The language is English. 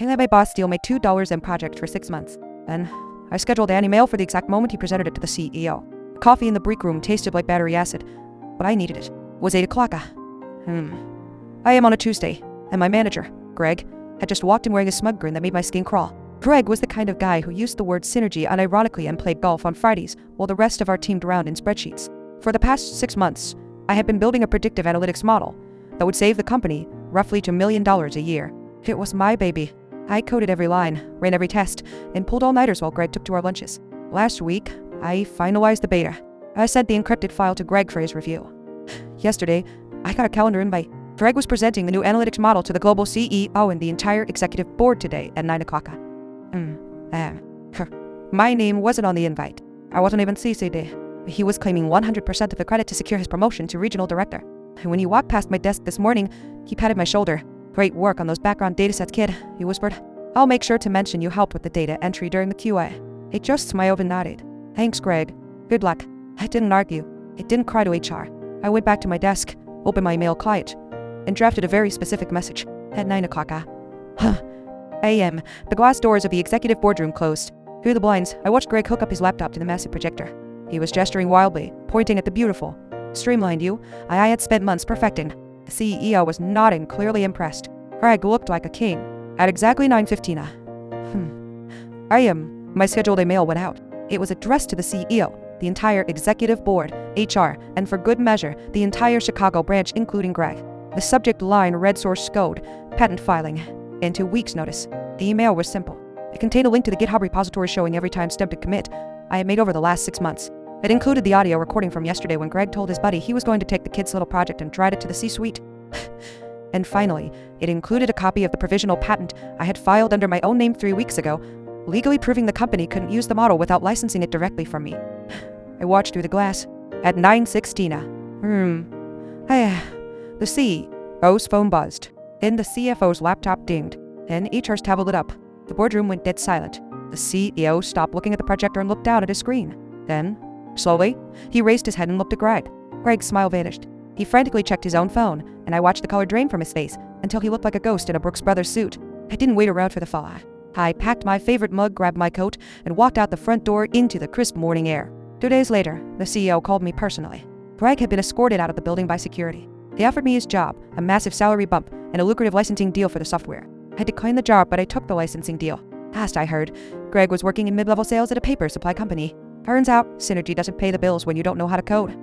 I let my boss Steele make $2 in project for 6 months. Then, I scheduled Annie mail for the exact moment he presented it to the CEO. The coffee in the break room tasted like battery acid, but I needed it. It was 8 o'clock. I am on a Tuesday, and my manager, Greg, had just walked in wearing a smug grin that made my skin crawl. Greg was the kind of guy who used the word synergy unironically and played golf on Fridays, while the rest of our team drowned in spreadsheets. For the past 6 months, I had been building a predictive analytics model that would save the company roughly $2 million a year. It was my baby. I coded every line, ran every test, and pulled all-nighters while Greg took to our lunches. Last week, I finalized the beta. I sent the encrypted file to Greg for his review. Yesterday, I got a calendar invite. Greg was presenting the new analytics model to the global CEO and the entire executive board today at 9 o'clock. My name wasn't on the invite. I wasn't even CC'd. He was claiming 100% of the credit to secure his promotion to regional director. And when he walked past my desk this morning, he patted my shoulder. "Great work on those background datasets, kid," he whispered. "I'll make sure to mention you helped with the data entry during the QA." I just smiled and nodded. "Thanks, Greg. Good luck." I didn't argue. I didn't cry to HR. I went back to my desk, opened my email client, and drafted a very specific message. At 9 o'clock a.m., the glass doors of the executive boardroom closed. Through the blinds, I watched Greg hook up his laptop to the massive projector. He was gesturing wildly, pointing at the beautiful, streamlined UI I had spent months perfecting. The CEO was nodding, clearly impressed. Greg looked like a king. At exactly 9:15 my scheduled email went out. It was addressed to the CEO, the entire executive board, HR, and for good measure, the entire Chicago branch, including Greg. The subject line read source code, patent filing, and 2 weeks' notice. The email was simple. It contained a link to the GitHub repository showing every timestamped commit I had made over the last 6 months. It included the audio recording from yesterday when Greg told his buddy he was going to take the kid's little project and drive it to the C-suite. And finally, it included a copy of the provisional patent I had filed under my own name 3 weeks ago, legally proving the company couldn't use the model without licensing it directly from me. I watched through the glass. At 9:16 the CEO's phone buzzed. Then the CFO's laptop dinged. Then HR's tablet lit up. The boardroom went dead silent. The CEO stopped looking at the projector and looked down at his screen. Then, slowly, he raised his head and looked at Greg. Greg's smile vanished. He frantically checked his own phone, and I watched the color drain from his face until he looked like a ghost in a Brooks Brothers suit. I didn't wait around for the fallout. I packed my favorite mug, grabbed my coat, and walked out the front door into the crisp morning air. 2 days later, the CEO called me personally. Greg had been escorted out of the building by security. They offered me his job, a massive salary bump, and a lucrative licensing deal for the software. I declined the job, but I took the licensing deal. Last I heard, Greg was working in mid-level sales at a paper supply company. Turns out, synergy doesn't pay the bills when you don't know how to code.